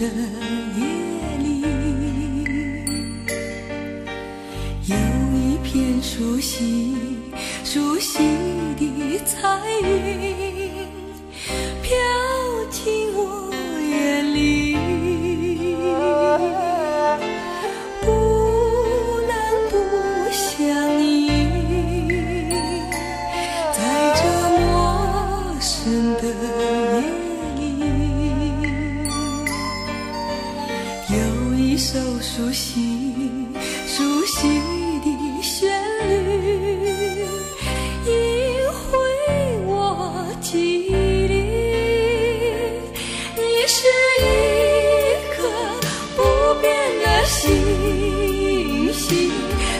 的夜里，有一片熟悉的彩云飘进我眼里，不能不想你，在这陌生的夜里，有一首熟悉的旋律萦回我记忆里，你是一颗不变的星星，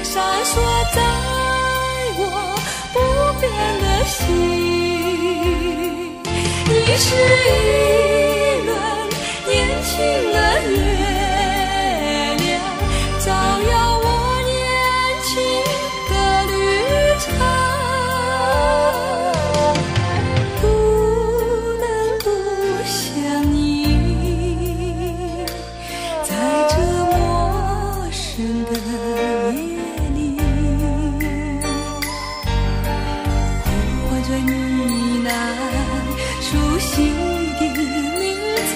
闪烁在我不变的心，你是一轮年轻的月亮，照耀我年轻的旅程，不能不想你，在这陌生的夜里，呼唤着你那熟悉的名字，